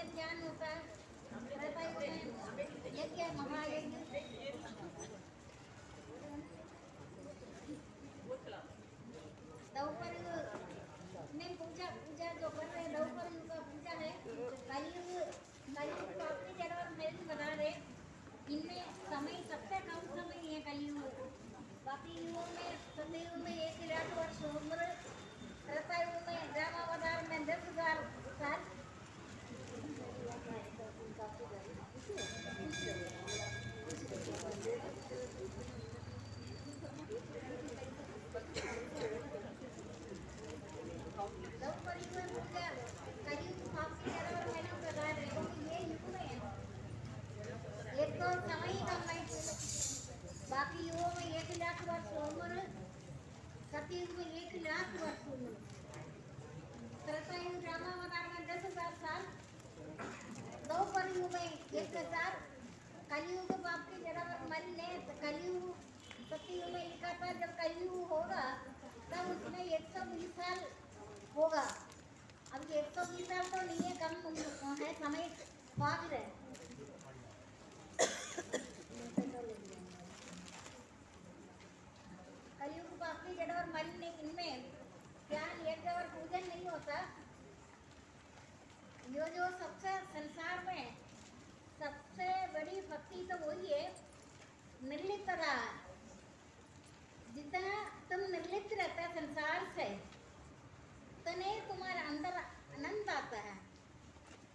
पूजन ज्ञान होता है, त्रेता युग में यज्ञ महायज्ञ, द्रौपदी में पूजा पूजा जो कर रहे हैं द्रौपदी का पूजा है। कलयुग कलयुग को अपनी जगह और मैं भी बता रहे, इनमें समय सबसे कम समय है कलयुग। बाकी युगों में सतयुग में 1 लाख वर्ष उम्र, त्रेता युग में रामावतार में 10,000 साल। द्रौपदी में पूजा कलयुग को अपनी जगह और मैं भी बता रहे, क्योंकि ये युग में है। एक तो समय ही कम है, बाकी युगों में 1 लाख वर्ष उम्र, सतयुग में 1 लाख वर्ष उम्र, त्रेता युग रामावतार में 10,000 साल, द्रौपदी युग में 1,000। कलयुग बाप की जगह पर मरी ने कलयुग सतयुग में लिखा था, जब कलयुग होगा तब उसमें 120 साल होगा। अब 120 साल तो नहीं है, कम है समय पाँच रहे। कलयुग बाप की जगह और मरी ने इनमें ज्ञान यज्ञ और पूजन नहीं होता। जो सबसे संसार में सबसे बड़ी भक्ति तो वही है निर्लिप्तता। जितना तुम निर्लिप्त रहता है संसार से, उतने तुम्हारे अंदर आनंद आता है।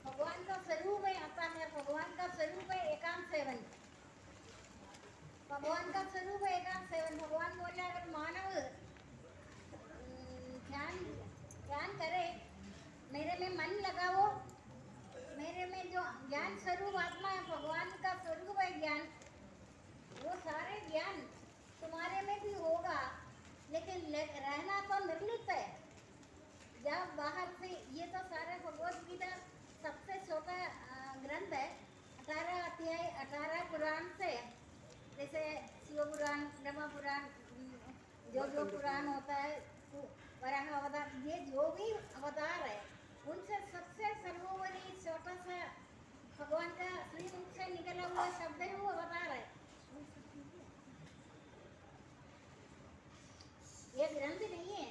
भगवान का स्वरूप है आता है, भगवान का स्वरूप है एकांत सेवन, भगवान का स्वरूप है एकांत सेवन। भगवान बोले अगर मानव ध्यान करे, मेरे में मन लगाओ, मेरे में जो ज्ञान स्वरूप आत्मा है, भगवान का स्वरूप है ज्ञान, वो सारे ज्ञान तुम्हारे में भी होगा। लेकिन रहना तो निर्लिप्त है। जब बाहर से ये तो सारे भगवत गीता सबसे छोटा ग्रंथ है, 18 अध्याय 18 पुराण से, जैसे शिव पुराण, ब्रह्म पुराण, जो पुराण होता है, वराह अवतार, ये जो भी अवतार है उनसे सबसे सर्वोपरि छोटा सा भगवान का श्रीमुख से निकला हुआ शब्द है, वो अवतार है। ये ग्रंथ नहीं है।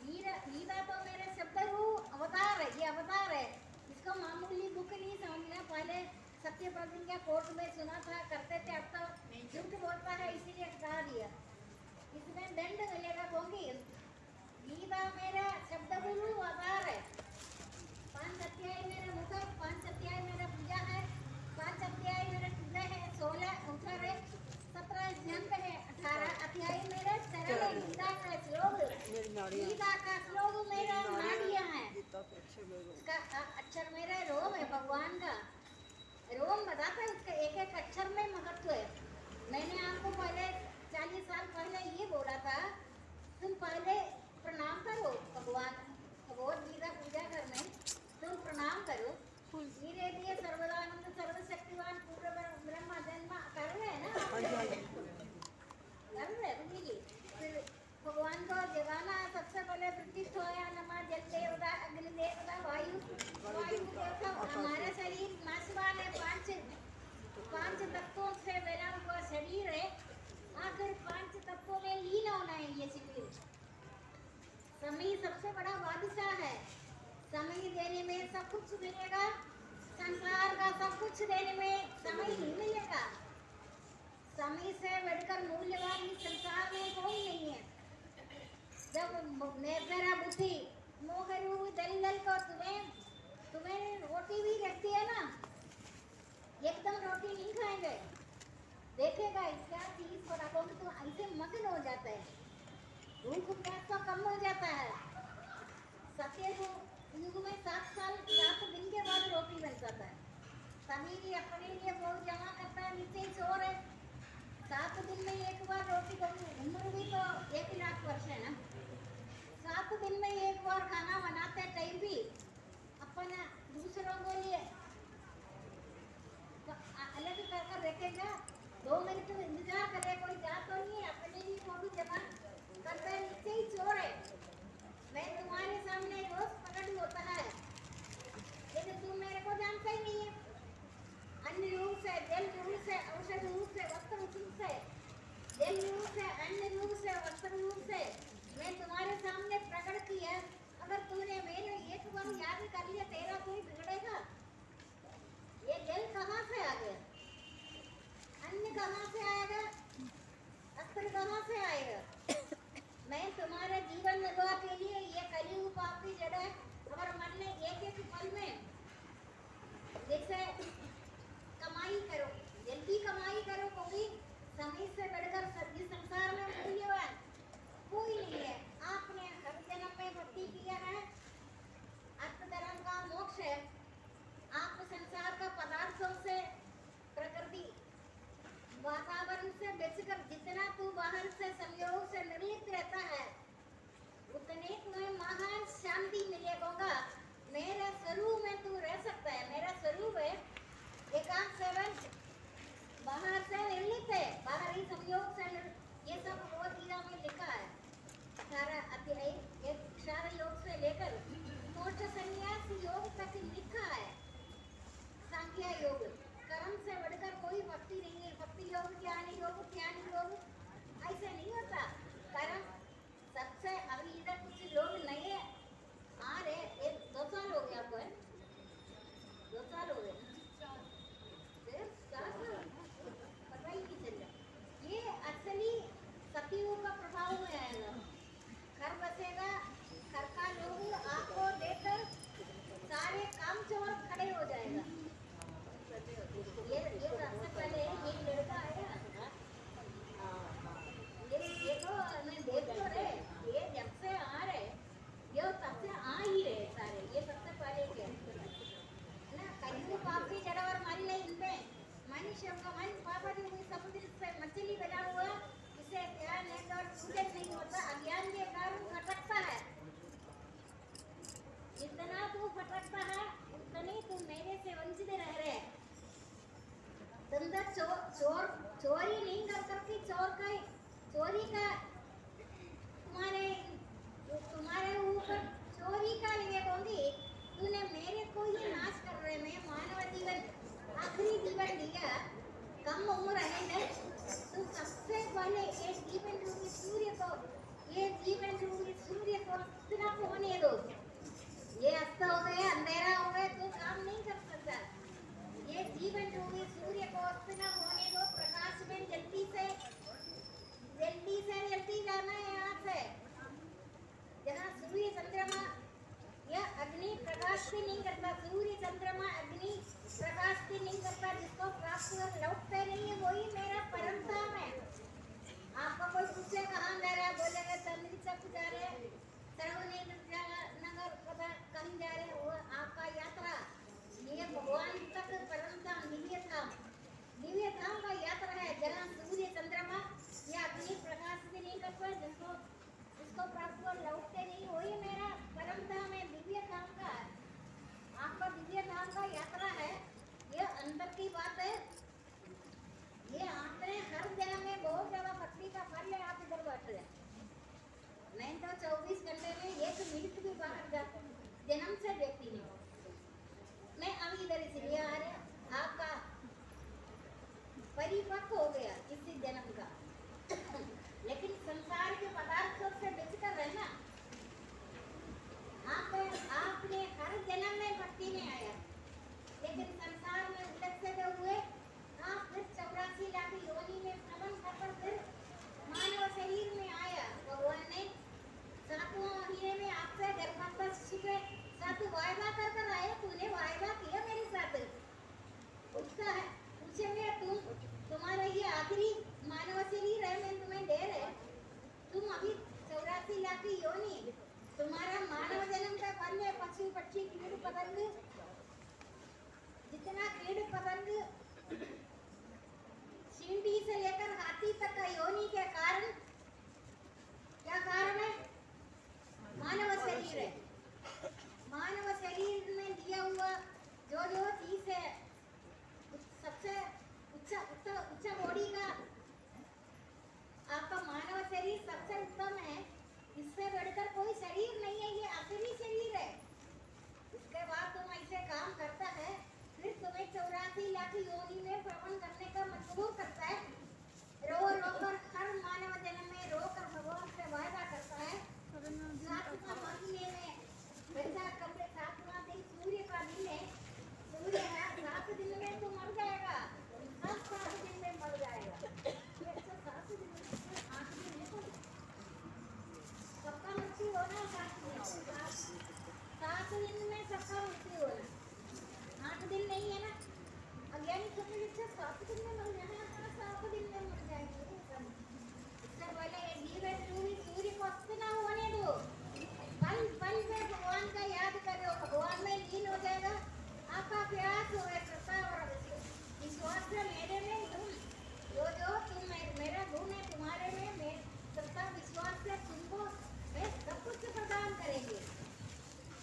गीता तो मेरे शब्द रूप अवतार है, ये अवतार है। इसको मामूली बुक नहीं समझना। पहले सत्य प्रतिज्ञा कोर्ट में सुना था, करते थे, अब तो झूठ बोलता है इसीलिए हटा दिया। इसमें दंड मिलेगा, क्योंकि गीता मेरा शब्द गुरु अवतार है। 5 अध्याय मेरा मुख है, 5 अध्याय मेरा पूजा है, 5 अध्याय मेरा हृदय है, 16 उत्तर है, 17 जंप है, 18 अध्याय मेरा सरल है। गीता का श्लोक मेरा नाड़ियाँ है, उसका अक्षर मेरा रोम है। भगवान का रोम बताता है, उसका एक एक अक्षर में महत्व है। मैंने आपको पहले 40 साल पहले ये बोला था, तुम पहले प्रणाम करो भगवान, भगवत गीता पूजा करने तुम प्रणाम करो। धीरे धीरे सर्वदानंद सर्वशक्तिवान पूर्ण ब्रह्म जन्म कर रहे हैं ना, कर रहे हैं। फिर भगवान को जगाना है, सबसे पहले प्रतिष्ठ होया नमा जल देवता, अग्नि देवता, वायु देवता। हमारा शरीर नाशवान है, पांच तत्वों से बना हुआ शरीर है। आखिर 5 तत्वों में लीन होना है ये शरीर। समय सबसे बड़ा बादशाह है, समय देने में सब कुछ मिलेगा। संसार का सब कुछ देने में समय नहीं मिलेगा। समय से बढ़कर मूल्यवान संसार में कोई नहीं है। जब मेरा बुद्धि मोहरू दलदल को तुम्हें रोटी भी रखती है ना, एकदम रोटी नहीं खाएंगे, देखेगा क्या चीज थोड़ा बहुत तो ऐसे मगन हो जाता है, भूख प्यास तो कम हो जाता है। सत्य युग में 7 दिन के बाद रोटी बन जाता है। तभी भी अपने लिए बहुत जमा करता है, नीचे चोर है। 7 दिन में एक बार रोटी बनती, उम्र भी तो 1 लाख वर्ष है ना। 7 दिन में एक बार खाना बनाते टाइम भी अपन दूसरों के लिए तो अलग कर रखेगा। 2 मिनट इंतजार करे, कोई जा तो नहीं है, अपने लिए वो भी जमा करता है, नीचे ही चोर है। मैं तुम्हारे सामने रोज प्रकट होता है, यदि तुम मेरे को जल रूप से, अन्न रूप से, वस्त्र रूप से मैं तुम्हारे सामने प्रकट किया। अगर तूने मेरे एक बार याद कर लिया, तेरा कोई बिगड़ेगा? ये जल कहाँ से आ गया? अन्न कहाँ से आएगा? वस्त्र कहाँ से आएगा? मैं तुम्हारे जीवन निर्वाह के लिए ये कलयुग पाप की जड़ है। अगर मन में एक एक पल में जैसे कमाई करो, जल्दी कमाई करो, क्योंकि समय से बढ़कर इस संसार में मूल्यवान कोई नहीं है। आपने हर जन्म में भक्ति किया है, अर्थ धर्म का मोक्ष है। आप संसार का पदार्थों से, प्रकृति, वातावरण से बचकर जितना तू बाहर से संयोग से निर्लिप्त रहता है, उतने तुम्हें महान शांति मिलेगा। मेरे स्वरूप में तू रह सकता है। मेरा स्वरूप है एकांत सेवन, बाहर से निर्लिप्त है, बाहरी संयोग से ये सब भगवद गीता में लिखा है। सारा अध्याय एक क्षार योग से लेकर मोक्ष संन्यास योग तक लिखा है। सांख्य योग, कर्म से बढ़कर कोई भक्ति नहीं है। भक्ति योग, ज्ञान योग, ज्ञान योग ऐसे नहीं होता। कर्म सबसे, अभी इधर कुछ लोग नए आ रहे, एक 2 साल हो गया आपको, है 2 साल हो गए, 4 साल, पता ही नहीं चल रहा। ये असली सतयुग का प्रभाव में आएगा। घर बसेगा, घर का लोग आपको देखकर सारे काम चोर खड़े हो जाएगा। ये सबसे पहले एक लड़का आया, ये तो मैं देख तो रहे, ये जब से आ रहे, ये तब से आ ही रहे सारे। ये सबसे पहले क्या ना, कलयुग पाप की जड़ और मन नहीं, इनमें मनुष्य का मन पापा जो समुद्र से मछली बना हुआ, इसे ज्ञान है और सूजन नहीं होता, अज्ञान के कारण भटकता है। जितना तू भटकता है उतने तू मेरे से वंचित रह रहे। धंधा चोरी नहीं कर सकती, चोरी का तुम्हारे ऊपर चोरी का लिए होगी। तूने मेरे को ही नाश कर रहे। मैं मानव जीवन आखिरी जीवन दिया, कम उम्र है। तू सबसे पहले एक जीवन रूपी सूर्य को, ये जीवन रूपी सूर्य को इतना होने दो। ये अस्त हो गए, अंधेरा हो गए, तो काम नहीं कर सकता। ये जीवन रूपी सूर्य को इतना होने दो। प्रकाश में जल्दी से जाना है यहाँ से। जहाँ सूर्य चंद्रमा या अग्नि प्रकाश भी नहीं करता, सूर्य चंद्रमा अग्नि प्रकाश भी नहीं करता, जिसको प्राप्त लौटते नहीं है, वही मेरा परम धाम है। आपको कोई पूछे कहाँ जा रहा है, बोलेगा चंद्री चक जा रहे हैं, सरवनी नगर पता कहीं जा रहे हैं, वो आपका यात्रा। ये भगवान तक परम धाम, दिव्य धाम का यात्रा है, जहाँ सूर्य चंद्रमा या अग्नि प्रकाश भी नहीं करता, जिसको प्राप्त लौटते नहीं, वही मेरा परम धाम है, दिव्य धाम का। आपका दिव्य धाम का यात्रा है, ये अंदर की बात है। ये आपने हर जन्म में बहुत ज्यादा भक्ति का फल है। आप इधर बैठ रहे, नहीं तो 24 घंटे में 1 मिनट भी बाहर जाते जन्म से व्यक्ति नहीं। मैं अभी इधर इसलिए आ रहा, आपका परिपक्व हो गया इसी जन्म का, लेकिन संसार के पदार्थों से बचकर रहना। आपने हर जन्म में भक्ति में आया, लेकिन संसार में उलझते हुए आप फिर 84 लाख योनि में भ्रमण कर फिर मानव शरीर में आया। भगवान ने 7वें महीने में आपसे गर्भावस्था के साथ वायदा कर आए। तूने वायदा किया मेरे साथ, उसका पूछेंगे तुम्हारा ये आखिरी वैज्ञानिक सबसे अच्छा 7 दिन में मर जाना, 7 दिन में मर जाएंगे सब। इससे पहले ये जीवन सूर्य को अस्त ना होने दो, पल पल में भगवान का याद करो, भगवान में लीन हो जाएगा आपका प्यास हो श्रद्धा और विश्वास है मेरे में, तुम जो तुम मेरा गुण है तुम्हारे में, मैं श्रद्धा विश्वास से तुमको मैं सब कुछ प्रदान करेंगे,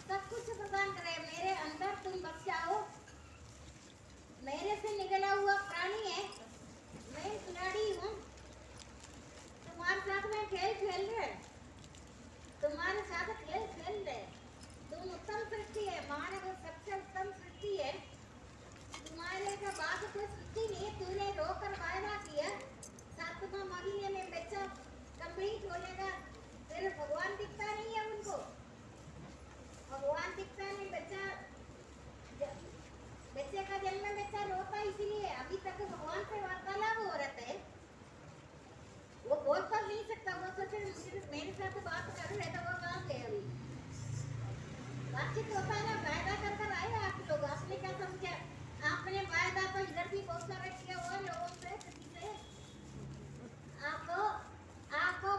सब कुछ प्रदान करें। मेरे अंदर तुम बस जाओ, मेरे से निकला हुआ प्राणी है, मैं खिलाड़ी हूँ, तुम्हारे साथ में खेल खेल रहे, तुम्हारे साथ खेल खेल रहे, तुम उत्तम सृष्टि है, मानव सबसे उत्तम सृष्टि है, तुम्हारे का बात तो सृष्टि नहीं, तूने रोकर वायदा किया 7वां महीने में बच्चा कंप्लीट हो जाएगा, फिर भगवान दिखता नहीं है उनको, भगवान दिखता नहीं, बच्चे का जन्म में बच्चा रोता इसलिए अभी तक भगवान से वार्तालाप हो रहा है, वो बोल तो नहीं सकता, वो सोचे मेरे साथ बात कर रहे तो वो कहाँ गए, अभी बातचीत होता है ना, वायदा कर कर आए आप लोग, आपने क्या समझा, आपने वायदा तो इधर भी बहुत सारा किया हुआ लोगों से, किसी से आपको आपको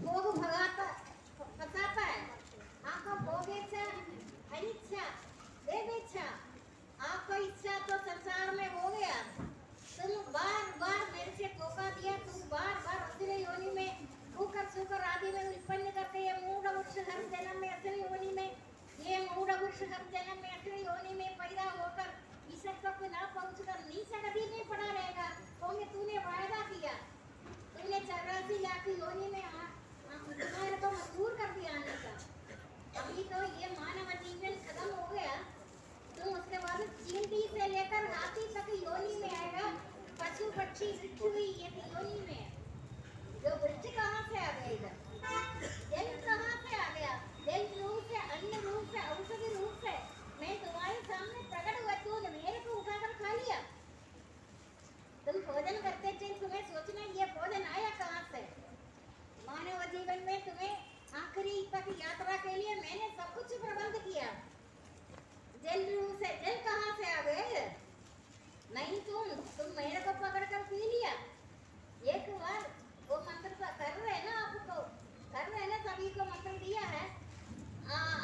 भोग भगाता फंसाता है, आपको भोगेच्छा अनिच्छा देवेच्छा, आपको इच्छा तो संसार में हो गया, तुम बार बार मेरे से धोखा दिया, तुम बार बार असुर योनि में भूकर सुकर आदि में उत्पन्न करके ये मूढ़ वृक्ष हर जन्म में असुर योनि में, ये मूढ़ वृक्ष हर जन्म में असुर योनि में पैदा होकर ईश्वर तक ना पहुंचकर नीचा गति में पड़ा रहेगा, क्योंकि तूने वायदा किया, तूने 84 लाख योनि में तुम्हारे को मजबूर कर दिया आने का, अभी तो ये मानव जीवन खत्म हो गया, तुम उसके बाद चींटी से लेकर हाथी तक योनि में आएगा, पशु पक्षी वृक्ष भी ये योनि में है, जो वृक्ष कहाँ से आ गए इधर, जल कहाँ से आ गया, जल रूप से, अन्न रूप से, औषधि रूप से मैं तुम्हारे सामने प्रकट हुआ, तूने मेरे को उठाकर खा लिया, तुम भोजन करते थे, तुम्हें सोचना ये भोजन आया कहाँ से, मानव जीवन में तुम्हें आखिरी तक यात्रा के लिए मैंने सब कुछ प्रबंध किया, जल रूप से, जल कहाँ से आ गए, नहीं तुम मेरे को पकड़ कर पी लिया, एक बार वो मंत्र कर रहे हैं ना, आपको कर रहे हैं ना, सभी को मंत्र दिया है,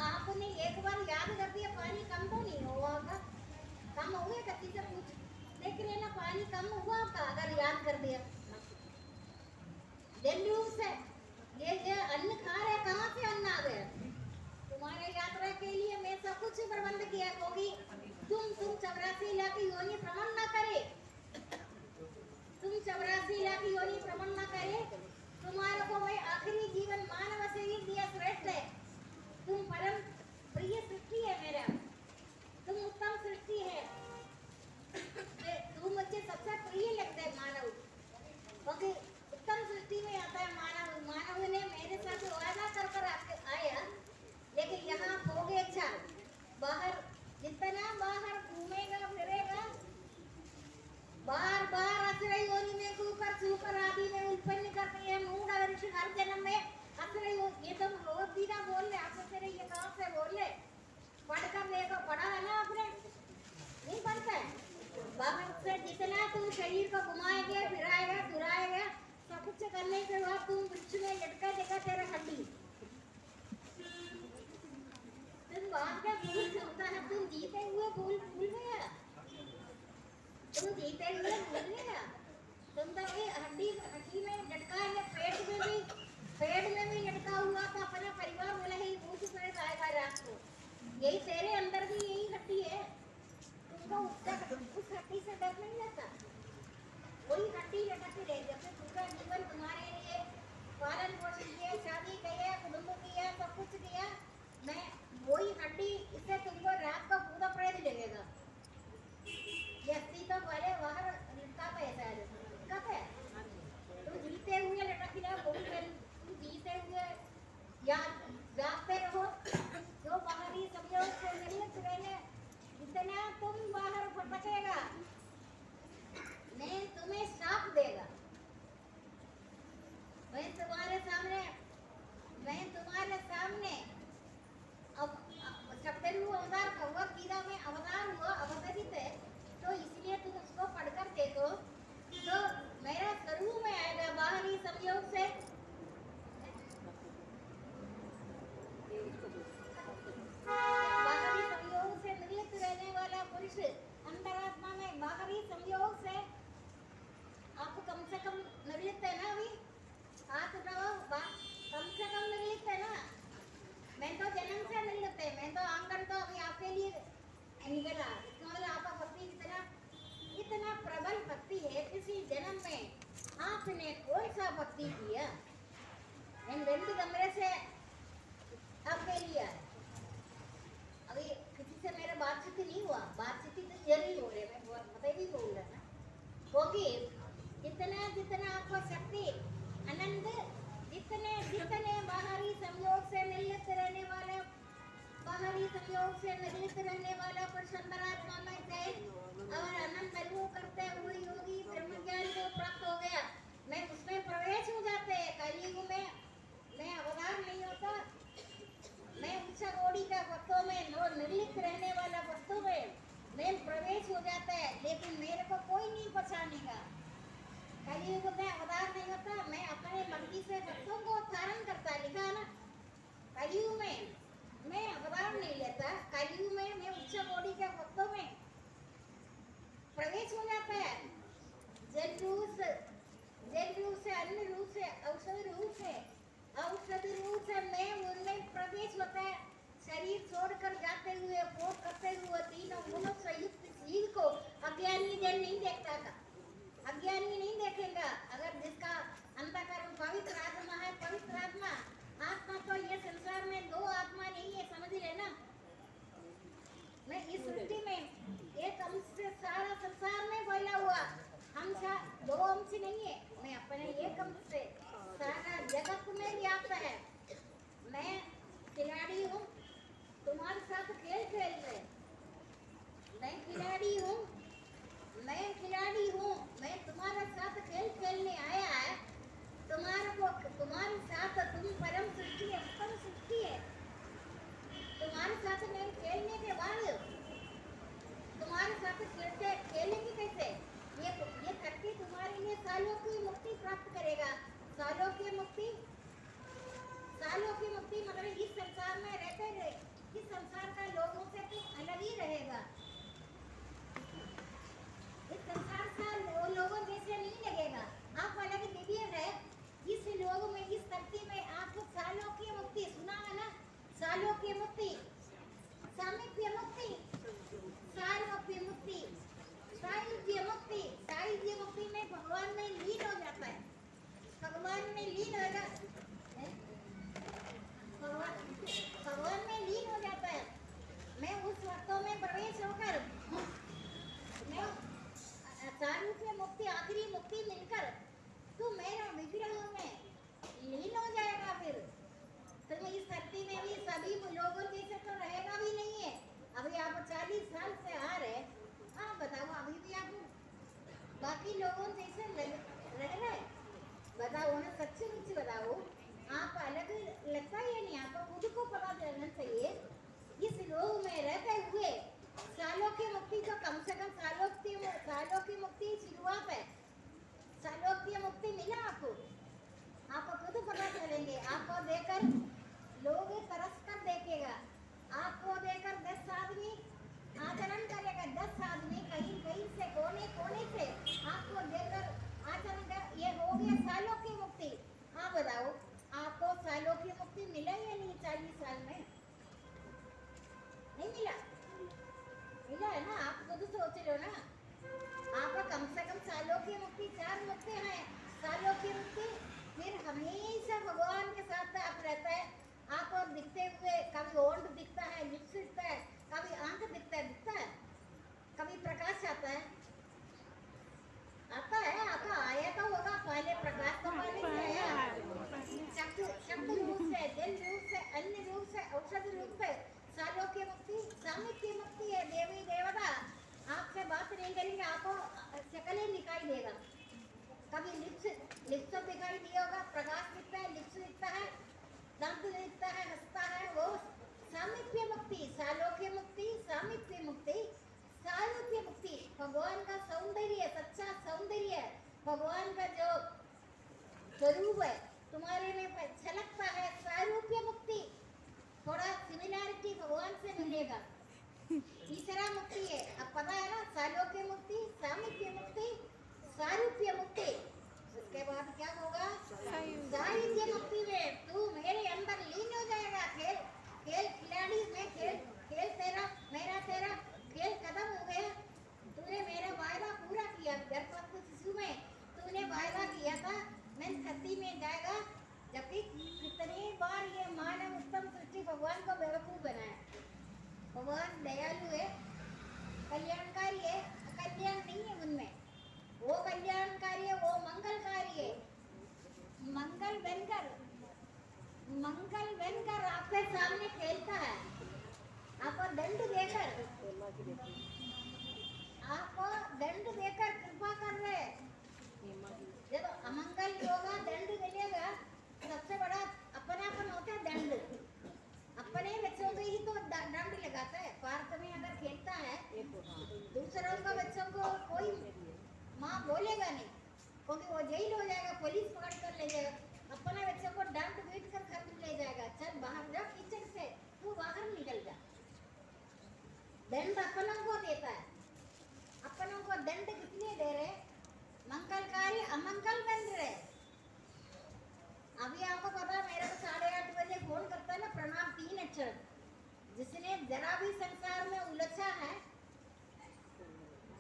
आपने एक बार याद कर दिया, पानी कम तो नहीं हुआ होगा, कम हो गया, किसी से पूछ देख रहे ना, पानी कम हुआ आपका अगर याद कर दिया, जल रूप से ये अन्न खा रहे, कहाँ से अन्न आ गया, तुम्हारे यात्रा के लिए मैं सब कुछ प्रबंध किया, क्योंकि तुम 84 लाख योनि भ्रमण न करे, तुम 84 लाख योनि भ्रमण न करे, तुम्हारे को मैं आखिरी जीवन मानव शरीर दिया श्रेष्ठ है, तुम परम प्रिय सृष्टि है मेरा, तुम उत्तम सृष्टि है, तुम मुझे सबसे प्रिय लगता है मानव, क्योंकि उत्तम सृष्टि में आता है मानव, मानव ने मेरे साथ वादा कर कर आया, लेकिन यहाँ भोगे अच्छा, बाहर जितना बाहर घूमेगा फिरेगा, बार बार असुर योनि में कुकर सुकर आदि में उत्पन्न करते हैं, मूढ़ वृक्ष हर जन्म में असुर योनि, ये तो रोज भी ना बोल रहे, आपको तेरे ये कहाँ से बोल रहे, पढ़कर देखो, पढ़ा है ना आपने, नहीं पढ़ता है, बाहर से जितना तुम शरीर को घुमाएंगे फिराएगा फिराएगा, सब कुछ करने के बाद तुम वृक्ष में लटका देगा तेरा हड्डी, तुम बात का भूल सकता है, तुम जीते हुए भूल गया, तुम जीते हुए भूल गया, तुम तो ये हड्डी में लटका है, पेट में भी लटका हुआ था, अपना परिवार बोला है भूत प्रेत आएगा रात को, यही तेरे अंदर भी यही हड्डी है, तुमको उस हड्डी से डर नहीं लगता, वही हड्डी लटकती रह, जब पूरा जीवन तुम्हारे लिए पालन पोषण किया, शादी किया, कुटुंब किया, सब कुछ किया, मैं वही हड्डी, इससे तुमको रात को पूरा प्रेत लगेगा, तो वाले बाहर लटका पे ऐसा है, लटका पे तुम जीते हुए लटक रहे, तुम जीते हुए याद जागते रहो, जो बाहरी सब लोग से मिलने आपने कौन सा भक्ति किया? इन रेंडु कमरे से आपके लिया है। अभी किसी से मेरा बातचीत नहीं हुआ, बातचीत तो जरूर हो रही है, मैं पता ही बोल रहा ना, क्योंकि जितना जितना आपको शक्ति आनंद, जितने जितने बाहरी संयोग से निर्लिप्त रहने वाले, बाहरी संयोग से निर्लिप्त रहने वाला परशंतरात्मा में गए और आनंद अनुभव करते हुए योगी ब्रह्मज्ञान को प्राप्त हो गया, मैं उसमें प्रवेश हो जाते हैं। कलयुग में मैं अवतार नहीं होता, मैं उच्च कोटि का भक्तों में और निर्लिप्त रहने वाला भक्तों में मैं प्रवेश हो जाता है, लेकिन मेरे को कोई नहीं पहचानेगा। कलयुग में अवतार नहीं होता, मैं अपने भक्ति से भक्तों को धारण करता, लिखा है ना। कलयुग में मैं अवतार नहीं लेता, कलयुग में मैं उच्च कोटि के भक्तों में प्रवेश हो जाता है। जल रूप से, अन्न रूप से, औषध रूप से मैं उनमें प्रवेश होता है। शरीर छोड़कर जाते हुए, भोग करते हुए तीनों गुणों से युक्त जीव को अज्ञानी जन नहीं देखता था, अज्ञानी नहीं देखेगा। अगर जिसका अंतःकरण पवित्र आत्मा है, पवित्र आत्मा तो ये संसार में दो आत्मा नहीं है, समझ लेना। मैं इस सृष्टि में एक अंश से सारा संसार में फैला हुआ, हम दो अंश नहीं है, मैं अपने एक अंश से सारा जगत में व्याप्त है। मैं खिलाड़ी हूँ, तुम्हारे साथ खेल खेल रहे, मैं खिलाड़ी हूँ, मैं तुम्हारे साथ खेल खेलने आया है। तुम्हारे साथ तुम परम सृष्टि है, उत्तम सृष्टि है। तुम्हारे साथ मैं खेलने के बाद तुम्हारे साथ खेलेंगे कैसे? ये धरती तुम्हारे लिए सालों की मुक्ति प्राप्त करेगा। सालों की मुक्ति मतलब इस संसार में रहते रहे, इस संसार का लोगों से तो अलग ही रहेगा। इस संसार का लोगों जैसे नहीं लगेगा, आप अलग दिव्य है। इस लोग में, इस धरती में आपको सालों की मुक्ति, सुना है ना? सालों की मुक्ति, सामीप्य मुक्ति, सारूप्य मुक्ति, सायुज्य मुक्ति में भगवान में लीन हो जाता है। भगवान में लीन होगा, भगवान में लीन हो जाता है। मैं उस वक्तों में प्रवेश होकर मैं सारूप्य मुक्ति, आखिरी मुक्ति मिलकर तो मेरा विग्रह में लीन हो जाएगा। फिर तो मैं इस धरती में भी सभी लोगों जैसे तो रहेगा भी नहीं है। अभी आप 40 साल से आ रहे, हाँ बताओ, अभी भी आप बाकी लोगों जैसे रह रहे, बताओ ना, सच्ची मुच्ची बताओ, आप अलग लगता है नहीं? आपको खुद को पता चलना चाहिए। इस लोग में रहते हुए सालों की मुक्ति तो कम से कम सालों की मुक्ति शुरुआत है। सालों की मुक्ति मिला आपको खुद पता चलेंगे। आपको देखकर लोग तरस कर देखेगा, आपको देखकर 10 आदमी आचरण करेगा, 10 आदमी कहीं से कोने से आपको देखकर आचरण कर, ये हो गया सालों की मुक्ति। हाँ बताओ, आपको सालों की मुक्ति मिला या नहीं? 40 साल में नहीं मिला है ना? आप खुद सोच लो ना, आपको कम से कम सालों की मुक्ति, 4 मुक्ति हैं। सालों की मुक्ति, फिर हमेशा भगवान के साथ आप रहता है। आपको दिखते हुए कभी ओंठ दिखता है, लिप्स दिखता है, कभी आंख दिखता है, कभी प्रकाश आता है, आपका आया तो होगा पहले, प्रकाश तो पहले से आया। शब्द रूप से, जल रूप से, अन्न रूप से, औषध रूप से सालों की मुक्ति, सामीप्य मुक्ति है। देवी देवता आपसे बात नहीं करेंगे, आपको शक्ल ही दिखाई देगा। कभी लिप्स तो दिखाई दिया होगा, प्रकाश दिखता है, लिप्स दिखता है, दंत दिखता है, हंसता है, वो सामीप्य मुक्ति, सालों की मुक्ति, सामीप्य मुक्ति, सारूप्य मुक्ति। भगवान का सौंदर्य, सच्चा सौंदर्य, भगवान का जो स्वरूप है तुम्हारे में छलकता है, सारूप्य मुक्ति। थोड़ा सिमिलैरिटी भगवान से मिलेगा। तीसरा मुक्ति है, अब पता है ना, सालों की मुक्ति, सामीप्य मुक्ति, सारूप्य मुक्ति। उसके बाद क्या होगा? सायुज्य मुक्ति में तू मेरे अंदर लीन हो जाएगा। खेल खिलाड़ी में खेल तेरा, मेरा तेरा खेल खत्म हो गया। तूने मेरा वायदा पूरा किया, गर्भवती शिशु में तूने वायदा किया था कल्याण नहीं है उनमें, वो कल्याणकारी है, वो मंगलकारी है। मंगल बनकर आपके सामने खेलता है, आपको दंड देकर कृपा कर रहे। जब अमंगल होगा दंड मिलेगा, सबसे बड़ा अपनापन होता है दंड। अपने बच्चों को ही तो दंड लगाता है। पार्क में अगर खेलता है दूसरों का बच्चों को कोई माँ बोलेगा नहीं, क्योंकि वो जेल हो जाएगा, पुलिस पकड़ कर ले जाएगा। अपने बच्चों को डांट पीट कर घर में ले जाएगा, चल बाहर जा किचन से, तू बाहर निकल जा। दंड अपनों को देता है। अपनों को दंड कितने दे रहे? मंगलकारी अमंगल बन रहे। अभी आपको पता, मेरे को 8:30 बजे फोन करता है ना प्रणव 3 अक्षर, जिसने जरा भी संसार में उलझा है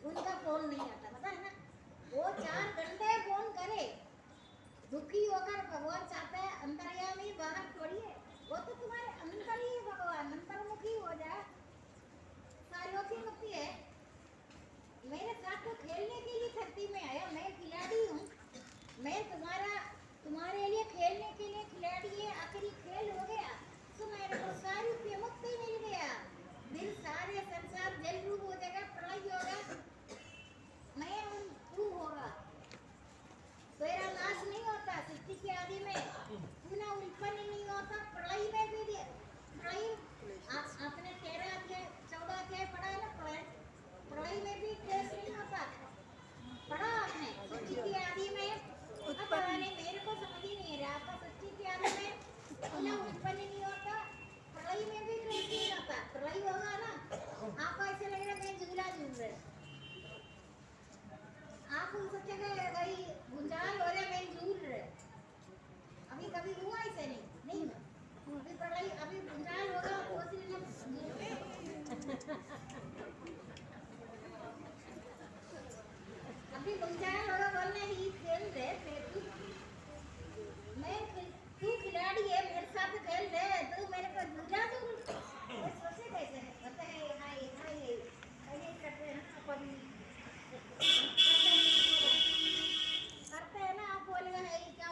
उनका फोन नहीं आता, पता है ना। वो 4 घंटे फोन करे, दुखी होकर भगवान चाहता है अंतर्यामी बाहर छोड़िए, वो तो तुम्हारे अंदर ही भगवान अंतर्मुखी हो जाए। सालों की मुक्ति है। मेरे साथ तो खेलने के लिए धरती में आया, मैं खिलाड़ी हूँ, मैं तुम्हारे लिए खेलने के लिए खिलाड़ी है। आखिरी खेल हो गया तो मेरे को सारी मुक्ति मिल गया, दिल सारे संसार जल रूप हो जाएगा, प्रलय होगा, मैं हूँ तू होगा। तेरा नाश नहीं होता सृष्टि के आदि में, पुनः उत्पन्न नहीं होता प्रलय में भी। प्रलय आपने 13 अध्याय 14 अध्याय पढ़ा है ना, प्रलय में भी क्लेश नहीं होता, पढ़ा आपने। सृष्टि के आदि में उत्पन्न, मेरे को समझ ही नहीं रहा आपका। सृष्टि के आदि में पुनः उत्पन्न नहीं होता, प्रलय में भी क्लेश नहीं होता। प्रलय होगा ना, आपको ऐसे लग रहा है मैं झूला झूल रहे, आप सोचेगा भाई भूचाल हो रहा मैं झूल रहे। अभी कभी हुआ ऐसे नहीं अभी प्रलय, अभी भूचाल होगा वो अभी भूचाल होगा बोलने ही खेल रहे तू खिलाड़ी है, मेरे साथ खेल रहे, तू मेरे को झूला दूं। सोचे कैसे पता है, हाय ऐसे करते हैं ना अपन, करते हैं ना। आप बोलेगा है क्या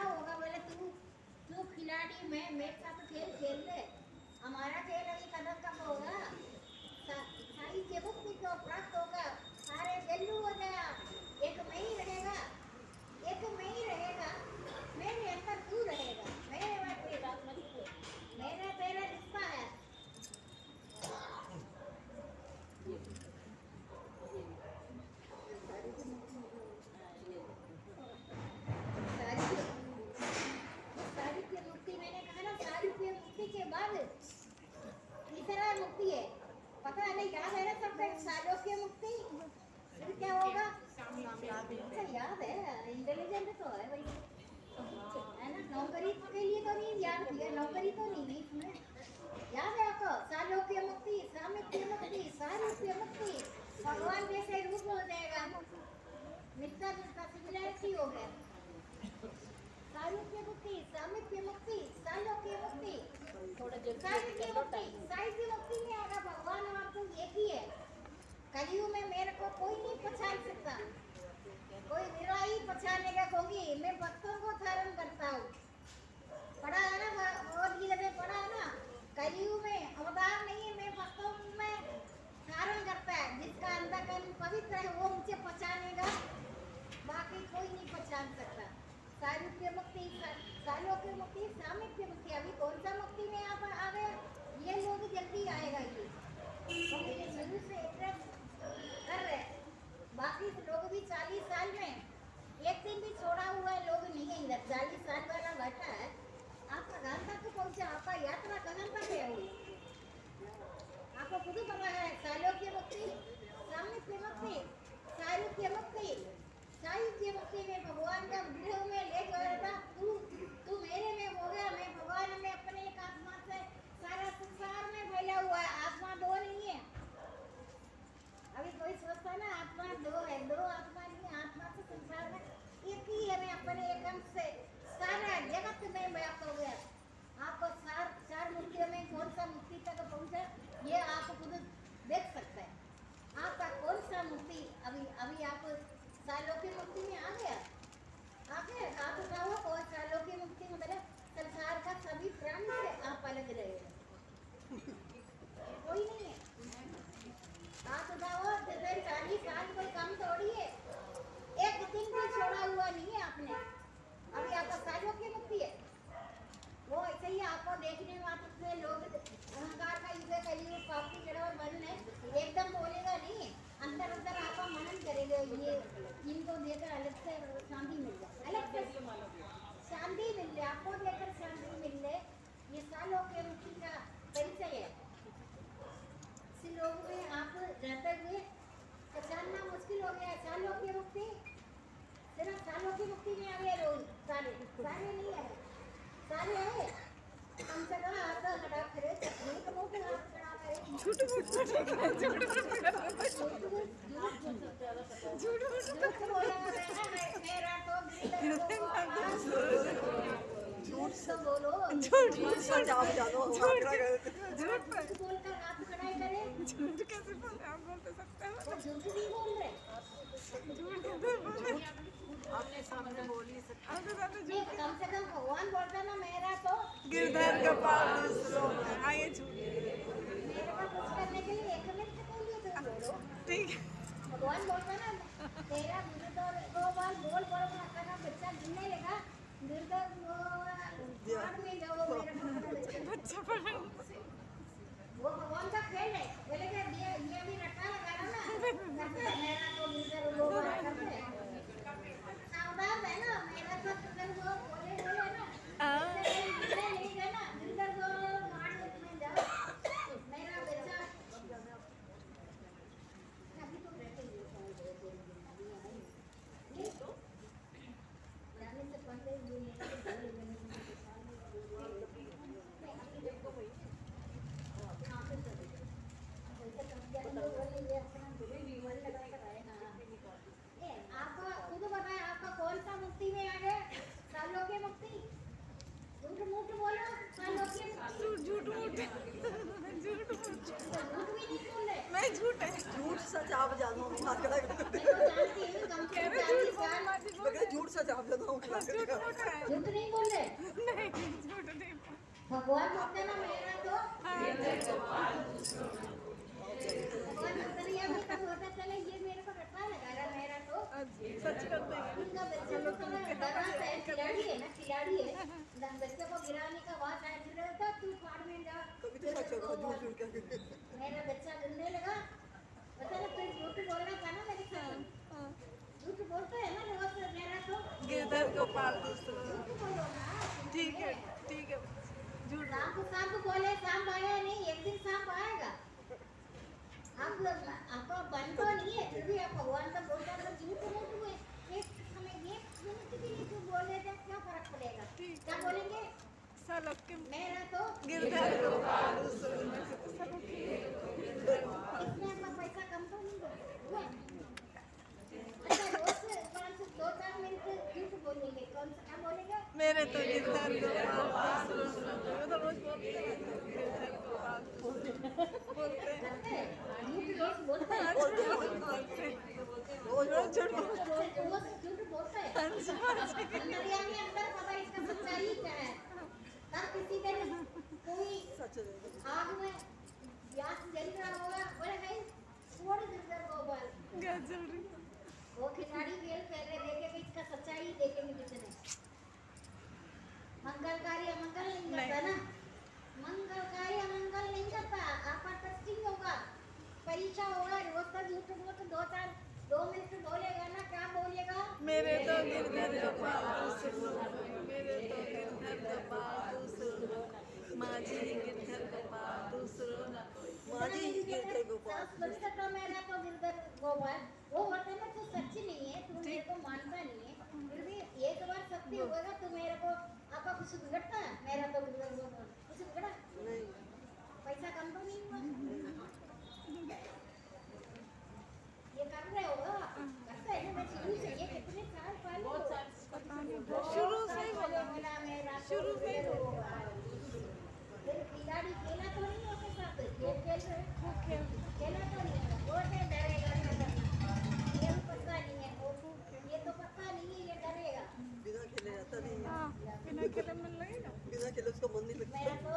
होगा बोले तू खिलाड़ी, मैं मेरे साथ खेल ले। हमारा खेल अभी कदम कब होगा, सारी जगह को प्राप्त होगा, सारे जल्लू हो गया, एक मैं ही रहेगा, मेरे अंदर तू रहेगा, मेरा तेरा रिश्ता है। के बाद तीसरा मुक्ति है, पता है नहीं, याद है ना सबको, सालोक्य मुक्ति। फिर क्या होगा, अच्छा याद है, इंटेलिजेंट तो है भाई, है ना। नौकरी के लिए तो नहीं याद किया, नौकरी तो नहीं सुने, याद है आपको। सालोक्य मुक्ति, सामिप्य मुक्ति, सारूप्य मुक्ति, भगवान जैसे रूप हो जाएगा, मिलता जुलता सिमिलैरिटी हो गया। सारूप्य मुक्ति, सामिप्य मुक्ति, सालोक्य मुक्ति, साहित्य मुक्ति में आगा भगवान और तुम एक ही है। कलयुग में मेरे को कोई नहीं पहचान सकता, कोई मेरा ही पहचानेगा, क्योंकि मैं भक्तों को धारण करता हूँ। पढ़ा है ना, और गीता में पढ़ा है ना, कलयुग में अवतार नहीं है, मैं भक्तों में धारण करता है। जिसका अंतःकरण पवित्र है वो मुझे पहचानेगा, बाकी कोई नहीं पहचान सकता। सारूप्य मुक्ति, सालोक्य मुक्ति, सामिप्य मुक्ति। अभी कौन सा मुक्ति में आप आ गए, ये लोग जल्दी आएगा, ये शुरू से एड्रेस कर रहे। बाकी लोग भी 40 साल में एक दिन भी छोड़ा हुआ लोग नहीं है इधर। 40 साल वाला बैठा है, आप कहाँ तक पहुँचे, आपका यात्रा कहाँ तक है वो आपको खुद पता है। सालोक्य मुक्ति, सामिप्य मुक्ति, सारूप्य मुक्ति। साहित्य मुक्ति में भगवान का गृह में ले गया था, तू मेरे में हो गया, मैं भगवान में अपने एक आत्मा से सारा संसार में फैला हुआ है। आत्मा दो नहीं है, अभी कोई सोचता है ना आत्मा दो है, दो आत्मा नहीं, आत्मा से संसार में एक ही है। मैं अपने एक अंश से सारा जगत में व्याप्त हो गया। आपको चार मुक्तियों में कौन सा मुक्ति तक पहुंचा, ये आप खुद देख सकते हैं। आपका कौन सा मुक्ति सिर्फ सालों की मुक्ति में आ गए रोज सारे सारे नहीं आए सारे आए कम से कम हाथ खड़ा करे चटनी तो मुंह पे हाथ खड़ा करे झूठ बोल झूठ बोला मेरा तो झूठ तो बोलो झूठ सजाओ जानो झूठ बोलकर हाथ खड़ा करे झूठ कैसे बोले आप बोल तो सकते हो वो झूठ नहीं बोल रहे झूठ कैसे बोले आपके सामने बोली सकते आपके सामने नहीं कम से कम भगवान बोलता ना मेरा तो गिरधर का पाल दूसरों में आइए झूठ मेरे को कुछ करने के लिए 1 मिनट के लिए तो बोलो ठीक है भगवान बोलता ना तेरा गिरधर गोपाल बोल बोल अपना बच्चा गिरने लगा गिरधर गोपाल में जाओ मेरे को बच्चा पढ़ा वो भगवान का खेल है बोलेगा ये भी रट्टा लगा रहा ना करते हैं, मेरा तो गिरधर गोपाल करते हैं। सावधान है ना मेरा तो गिरधर गोपाल बोले बोले ना गिरधर नहीं गए ना गिरधर गोपाल मार में जाओ मेरा बच्चा अभी तो बैठे ही हो ये तो जाने से पहले ये आपका खुद बताए आपका कौन सा मुक्ति में आ गए सालों की मुक्ति झूठ मूठ बोलो सालों की मुक्ति झूठ मूठ झूठ झूठ भी नहीं बोल रहे मैं झूठ है झूठ सच आप जानो मार्केट मैं तो जानती हूँ कम से कम 40 साल मगर झूठ सच आप जानो झूठ मूठ है झूठ नहीं बोल रहे नहीं झूठ नहीं भगवान बोलते ना मेरा तो भगवान बोलते ना ये भी तो होता चले ये मेरे को रट्टा लगा रहा मेरा तो सच कर देंगे उनका बच्चे को थोड़ा डरा है खिलाड़ी है ना खिलाड़ी है बच्चे को गिराने का बात है फिर रहता तू फाड़ में जा कभी तो सच होगा झूठ झूठ क्या मेरा बच्चा गिरने लगा पता ना फिर झूठ बोलना था ना मेरे साथ झूठ बोलते हैं ना रोज मेरा तो गिरधर को पाल दूसरों झूठ बोलो ना ठीक है झूठ सांप बोले सांप आया नहीं एक दिन सांप आएगा आपका बन तो नहीं है फिर भी आप भगवान का बोलता है झूठ मूठ हुए एक समय ये मिनट भी नहीं झूठ बोल देते क्या फर्क पड़ेगा क्या बोलेंगे सालों के मेरा तो गिरधर को पाल दूसरों में इसमें अपना पैसा कम तो नहीं हुआ अच्छा रोज 2-4 मिनट झूठ बोलेंगे कौन सा क्या बोलेंगे मेरे तो गिरधर को पाल दूसरों में वो तो रोज बोलते हैं गिरधर को पाल बोलते हैं करते हैं झूठ रोज बोलते हैं रोज झूठ रोज झूठ बोलते हैं अंदरिया में अंदर पता है इसका सच्चाई क्या है तब किसी दिन कोई सच आग में गैस जल रहा होगा बोले भाई छोड़ गिरधर गोपाल गजब वो खिलाड़ी खेल पहले देखेंगे इसका सच्चाई देखेंगे कितने मंगलकारी अमंगल नहीं करता ना मंगलकारी अमंगल नहीं करता आपका टेस्टिंग होगा परीक्षा होगा रोज का झूठ मूठ 2 मिनट बोलेगा ना क्या बोलेगा मेरे तो गिरधर को पाल दूसरों मेरे तो गिरधर को पाल दूसरों माझी गिरधर को पाल दूसरों ना कोई माजी गिरधर गोपाल बच्चा तो मेरा तो गिरधर गोपाल वो होता है ना तू सच्ची नहीं है तू मेरे को मानता नहीं है फिर भी एक बार सत्य होगा तो मेरे को आपका कुछ बिगड़ता है मेरा तो गिरधर गोपाल कुछ बिगड़ा नहीं पैसा कम तो नहीं हुआ ये कर रहे हो करते हैं मैं शुरू से ये कितने साल पहले शुरू से ही बोला मेरा शुरू से ही फिर खिलाड़ी खेला तो नहीं होते साथ खेल रहे खेला तो नहीं है वो से डरेगा ये पता नहीं है वो ये तो पता नहीं है ये डरेगा बिना खेले रहता नहीं है बिना खेले मिल लगेगा बिना खेले उसको मन नहीं मेरा लगता तो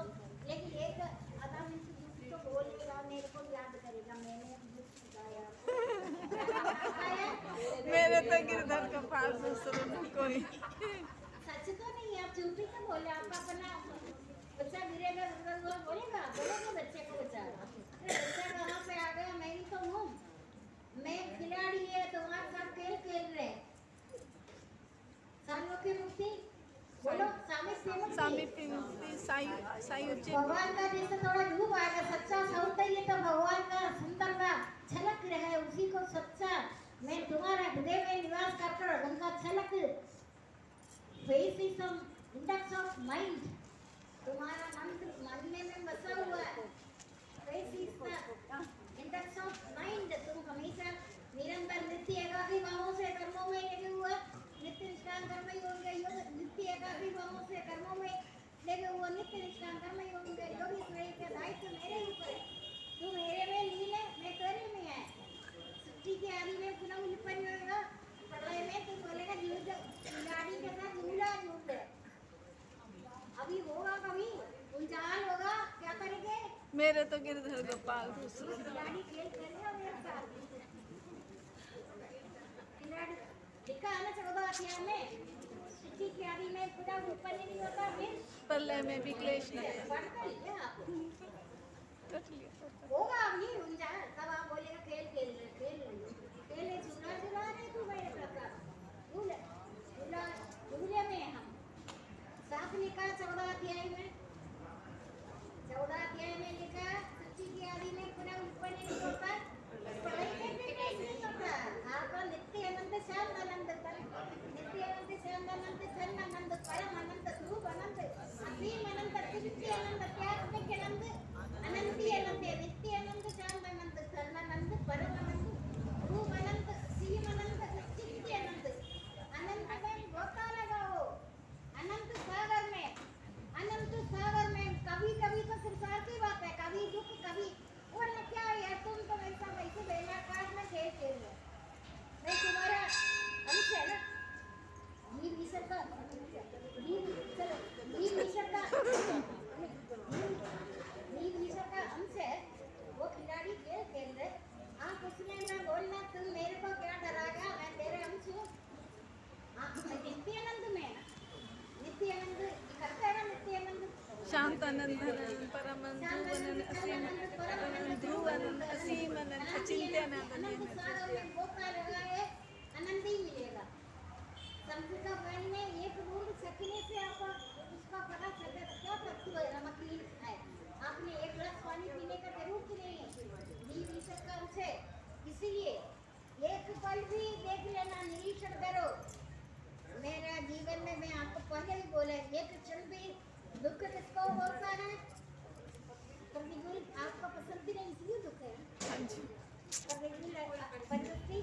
लेकिन एक आधा मिनट तो बोलेगा मेरे को याद करेगा मैंने बुक सिखाया मेरे तो गिरधर का पाल दूसरों में कोई सच तो नहीं है आप झूठ ही तो बोले आप अपना बच्चा गिरेगा बोलेगा बच्चे को बच्चा अरे बच्चा कहाँ पे आ गया मैं ही तो हूँ मैं खिलाड़ी है तुम्हारे साथ खेल रहे सालों की मुक्ति बोलो सामीप्य मुक्ति सायुज्य भगवान का जैसे थोड़ा रूप आएगा सच्चा सौंदर्य तो भगवान का सुंदरता झलक रहा है उसी को सच्चा मैं तुम्हारा हृदय में निवास कर उनका झलक face is index of mind, तुम्हारा मन में बसा हुआ है। Face is the index of mind, तुम हमेशा निरंतर नित्य एकाग्री भावों से कर्मों में लगे हुए, नित्य निष्काम कर्म योग, नित्य एकाग्री भावों से कर्मों में लगे हुए, नित्य निष्काम कर्म योग योगेश्वरी का दायित्व मेरे ऊपर है। तू मेरे में लीन है, मैं तेरे में है। सृष्टि के आदि में पुनः उत्पन्न होगा, प्रलय में तू बोलेगा गाड़ी के साथ झूला झूल ले। अभी होगा कभी उलझान होगा, क्या करेंगे? मेरे तो गिरधर गोपाल दूसरों खिलाड़ी खेल खेलेगा मेरे साथ। खिलाड़ी लिखा है ना 14 अध्याय में, सृष्टि के आदि में पुनः उत्पन्न नहीं होता, फिर प्रलय में भी क्लेश न करे। पढ़कर लिया आप। रख लिया। होगा अभी उलझान, तब आप बोलेगा खेल खेल खेले झूला झूला रहे तू मेरे साथ। झूले में हम साथ लिखा 14 अध्याय में, 14 अध्याय में लिखा सृष्टि के आदि में पुनः उत्पन्न नहीं होता, प्रलय में भी क्लेश नहीं होता। आपका नित्य अनंत शांत आनंद, नित्य अनंत शांत आनंद, धन आनंद, परम आनंद, ध्रुव आनंद, असीम आनंद, नित्य आनंद, त्याग आनंद, अनंती आनंद, नित्य आनंद, शांत आनंद, धन आनंद, परम आनंद, ध्रुव आनंद, असीम आनंद, नित्य आनंद। अनंत में गोता लगाओ, अनंत सागर में, अनंत सागर में कभी कभी तो संसार की बात है, कभी दुख कभी वरना क्या है, तुम तो वैसा वैसे बेलाकार में खेल खेल रहे हो। मैं तुम्हारा अंश है ना, जीव ईश्वर का जीव ईश्वर का अंश है, वो खिलाड़ी खेल खेल रहे। आप उसने ना बोलना तुम मेरे को क्या डराएगा, मैं तेरे अंश हूँ। मैं नित्य आनंद में है ना, नित्य आनंद करता है ना, नित्य आनंद शांत आनंद, परम आनंद, असीम आनंद, ध्रुव आनंद, असीम आनंद, अचिंत्य आनंद। अनंत सागर में गोता लगाए, आनंद ही मिलेगा। संस्कृत वाणी में एक बूंद सकने से आप उसका पता चलता है क्या तत्व नमकीन है। आपने एक गिलास पानी पीने का जरूर कि नहीं, जीव ईश्वर का अंश है, इसलिए एक पल भी देख लेना, निरीक्षण करो। मेरा जीवन में मैं आपको पहले भी बोला, एक क्षण भी दुख किसको होता है? प्रतिकूल आपका पसंदीदा इसलिए दुख है, हाँ जी। परिस्थिति।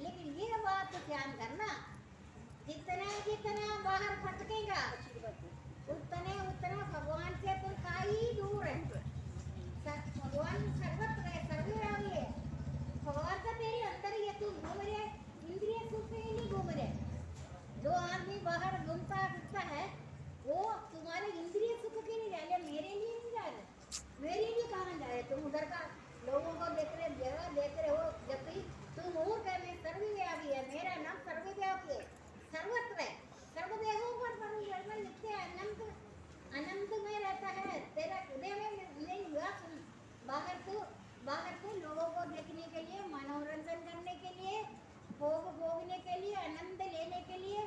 लेकिन ये बात ध्यान करना, जितना जितना बाहर भटकेगा उतना भगवान से तुम काई दूर है। भगवान सर्वत्र है, सर्वव्यापी है। भगवान का तेरे अंदर ही है, तू घूम रहे इंद्रिय सुख से नहीं घूम रहे। जो आदमी बाहर घूमता फिरता है वो तुम्हारे इंद्रिय सुख के लिए जा रहे, मेरे लिए नहीं जा रहे। मेरे लिए कहाँ जा रहे? तुम उधर का लोगों को देख रहे, जगह देख रहे हो, जबकि तुम मूर्ख है। मैं सर्वव्यापी है, मेरा नाम सर्वव्यापी है, सर्वत्र है, सर्वदेहों पर नित्य अनंत अनंत में रहता है। तेरा हृदय में निवास। बाहर तो लोगों को देखने के लिए, मनोरंजन करने के लिए, भोग भोगने के लिए, आनंद लेने के लिए